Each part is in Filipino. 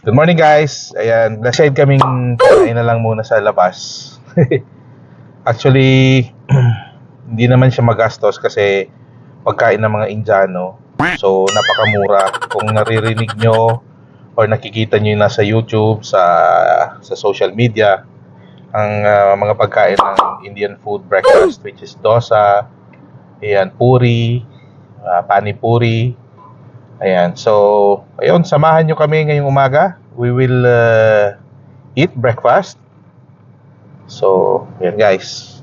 Good morning guys. Ayan, blessed kaming kain na lang muna sa labas. Actually, hindi naman siya magastos kasi pagkain ng mga Indiano. So, napakamura. Kung naririnig nyo or nakikita nyo nasa YouTube, sa social media, ang mga pagkain ng Indian food breakfast, which is dosa, ayan, puri, pani puri. Ayan, so, ayun, samahan nyo kami ngayong umaga. We will eat breakfast. So, ayan guys.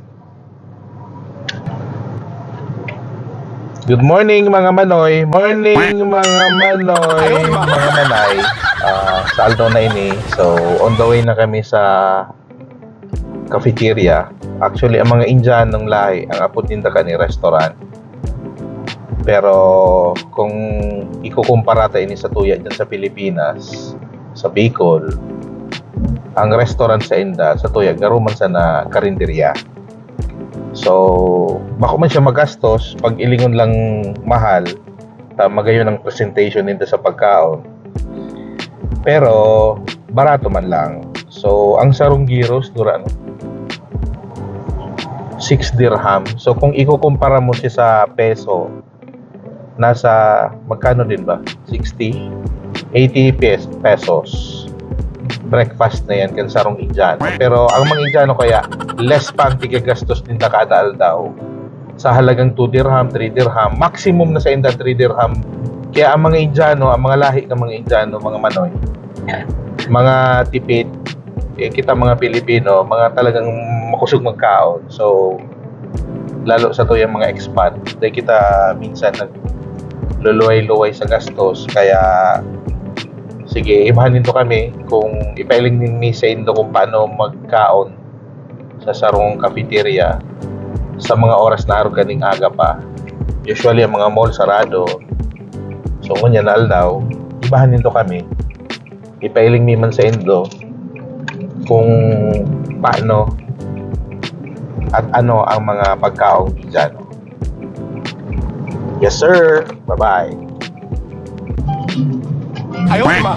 Good morning mga manoy. Morning mga manoy. Mga manay. Saldo na ini. So, on the way na kami sa cafeteria. Actually, ang mga Indianong lahi, ang apod ninda kani restaurant. Pero kung ikukumpara tayo ini sa tuya dyan sa Pilipinas, sa Bicol, ang restaurant sa Inda, sa tuya, garuman sa na karinderya. So, bako man siya magastos, pag ilingon lang mahal, magayon ang presentation nito sa pagkaon. Pero, barato man lang. So, ang sarong gyros, dura, 6 dirham. So, kung ikukumpara mo siya sa peso, nasa magkano din ba? 60, 80 pesos. Breakfast na yan kan sarong Indiano. Pero ang mga Indiano kaya less pa ang tigagastos din kada daw. Sa halagang 2 dirham, 3 dirham, maximum na sa Inda 3 dirham. Kaya ang mga Indiano, ang mga lahi ng mga Indiano, mga manoy, mga tipid, kita mga Pilipino, mga talagang makusog magkaon. So lalo sa to yung mga expat, dahil kita minsan luluway-luway sa gastos, kaya sige, ibahanin to kami kung ipailing din ni sa Indo kung paano magkaon sa sarong cafeteria sa mga oras na araw kaning aga pa. Usually ang mga mall sarado, so ngunyan aldaw, ibahanin to kami, ipailing ni man sa Indo kung paano at ano ang mga pagkaong Indiano. Yes sir, bye-bye. Ayaw ma.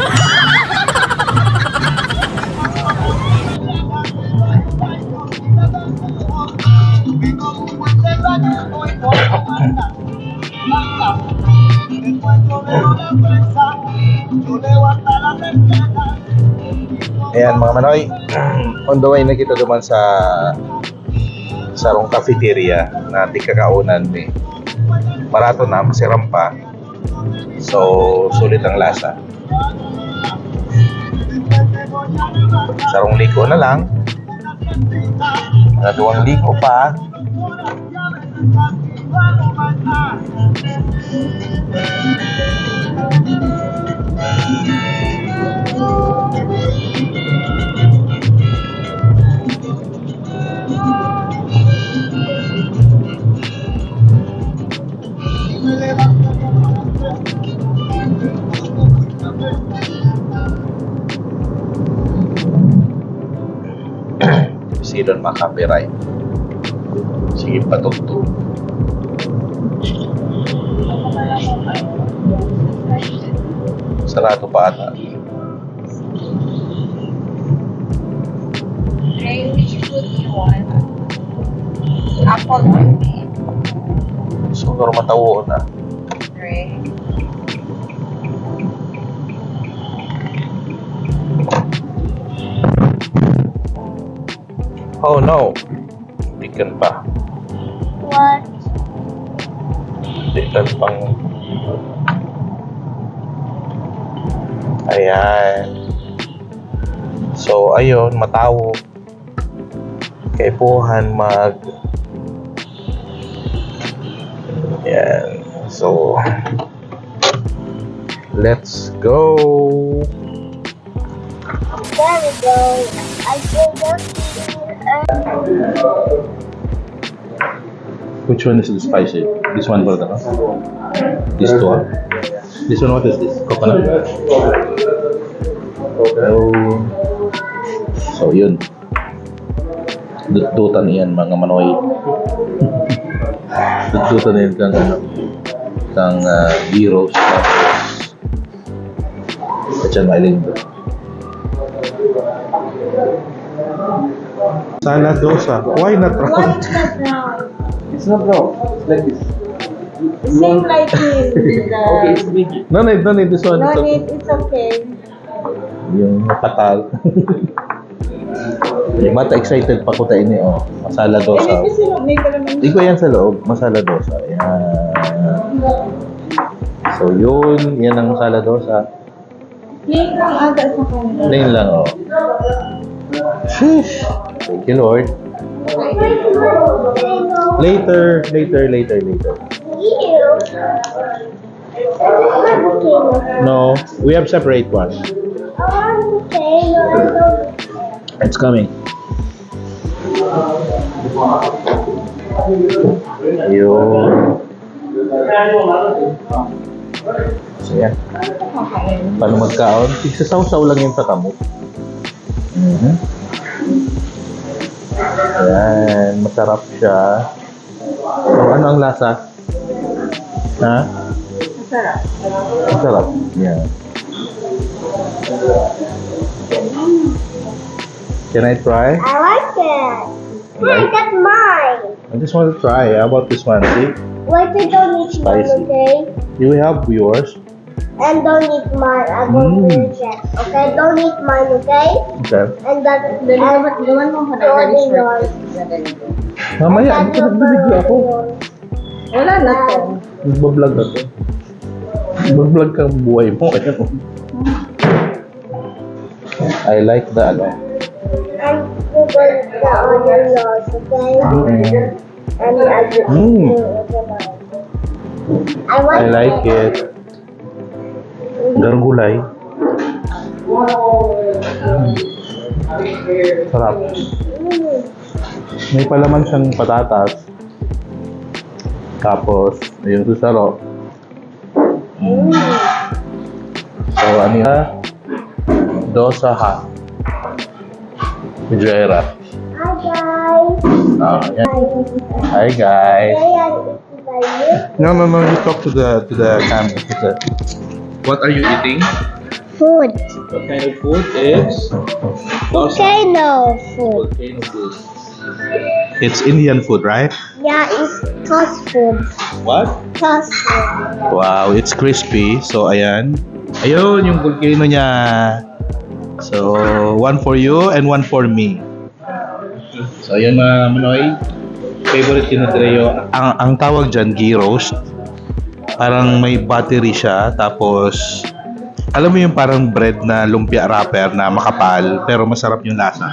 Ayan mga manoy, on the way na kita duman sa sarong cafeteria na tikakaunan ni. Barato na, masiram pa. So, sulit ang lasa. Sarong liko na lang. Mga 2 liko pa. Silon maka-copyright. Sige, patugtog. Sarado pa ata. Okay, which food you want? Apple or me? Siguro matawo na. Right. Oh no. Tikan pa. What? Tikan pang. Ayan. So ayun, matawo. Kaipuhan mag. Ayan. So let's go. There we go. I feel dirty. Which one is the spicy? This one, brother? This two? This one, what is this? Coconut? Oh. So, yun. Dututan yan, mga manoy. Dututan yan kang gyros. At siya mailing doon. Salad dosa. Why not Why round? is that round? It's not round. It's like this. Same like in the... Okay, it's big. No need this one. No It's okay. need, it's okay. Yung patal. Mata excited pa ko tayo ni oh. Masala Eh, dosa. kasi may kalaman. Iko yan sa loob, masala dosa. Yan. So yun, yan ang masala dosa. Plain lang aga sa kanila. Plain lang oh. Sheesh. Thank you Lord. Later. No, we have separate one. It's coming. Ayun. So yan. Paano magkaon? Tigsasaw-saw lang yung patamok. Ayan, masarap siya. So, ano ang lasa? Ha? Masarap. Masarap. Yeah. Can I try? I like it. Like- That's mine. I just want to try. How about this one? See? Wait, I don't need mine, Spicy. okay? You have yours. And don't need mine. I'm going to check. Okay, don't need mine, okay? Okay. And that. Gawan mo ka na Don't very need short. yours. Mamaya, ano ka nagbibigyo ako? Wala na to. Nagbablog na to. Nagbablog kang buhay mo. Ayan, oh. I like the ano. And we're going to the onion yours, okay? And I just I like it. Gargulay. Sarap. May palaman siyang patatas. Tapos, yung susaro. So, ano yan? Dosa ha. Jera. Hi guys. Ah, yan. Hi guys. Today I'm eating by you. No. You talk to the camera. What are you eating? Food. What kind of food is? Volcano food. Volcano food. It's Indian food, right? Yeah, it's toast food. What? Toast food. Wow, it's crispy. So, ayan. Ayun, yung volcano niya. So, one for you and one for me. So, ayan mga Manoy. Favorite ko na Treo. Ang tawag dyan, ghee roast. Parang may battery siya. Tapos, alam mo yung parang bread na lumpia wrapper na makapal. Pero masarap yung lasa.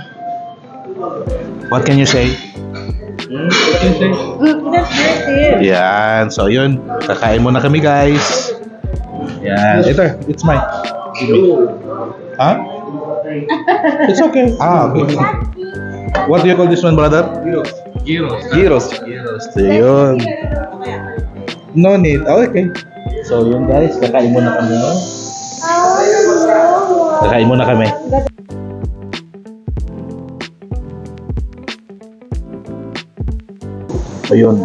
What can you say? What can you say? That's very good. Yan. So, yun. Kakain muna kami, guys. Yan. Ito, it's mine. Huh? It's okay. Ah, okay. What do you call this one, brother? Gyros. Gyros. So, yun. No need. Oh, okay. So, yun, guys. Kakain muna kami. Kakain muna kami. Ayun.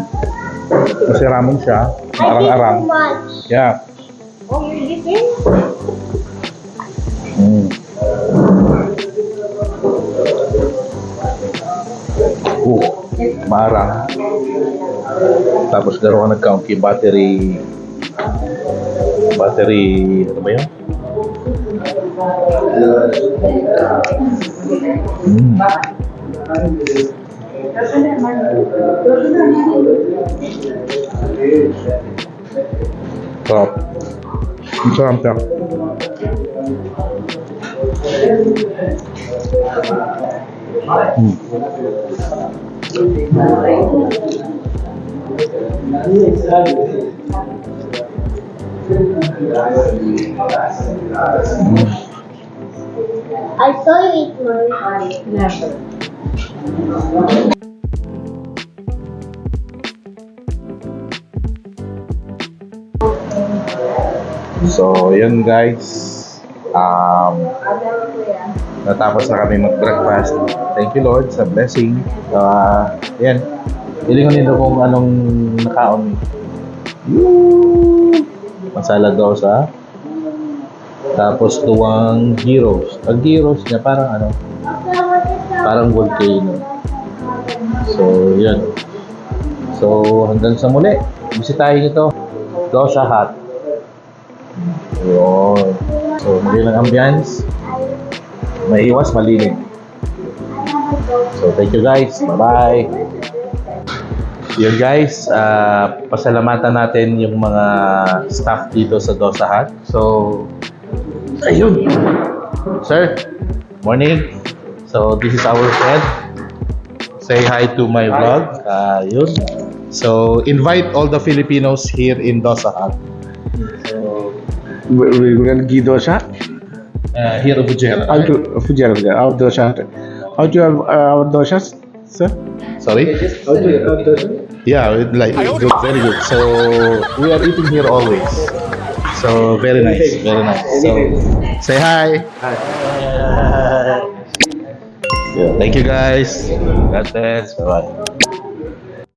Kasi ramen siya. Arang-arang. Too much. Yeah. Oh, you're eating? Mm. Marang. Tapos garo ka nag-count kay battery. Ano ba yun? Mm. Sarap. Ang sarap siya. I saw you eat mine. Never. So, yun guys. Natapos na kami mag-breakfast. Thank you Lord sa blessing. Yan. Hilingan nito kung anong nakaon. Masala dosa. Tapos tuwang gyros. Ang gyros niya parang ano, Parang volcano. So, yun. So, hanggang sa muli. Bisitahin ito. Dosa Hut. Yun. So, magandang ambience. May iwas, malinig. So, thank you guys. Bye-bye. Yun guys, pasalamatan natin yung mga staff dito sa Dosa Hut. So, ayun. Sir, morning. So, this is our friend. Say hi to my vlog. Yun. So, invite all the Filipinos here in Dosa Hut. We're gonna give dosa. Here of Bujera. How to Fujar our dosa. How to have our dosas, sir? Sorry? How to have dosa? Yeah, like good, very good. So we are eating here always. So very nice, very nice. So say hi. Yeah, thank you guys. God bless. Bye bye.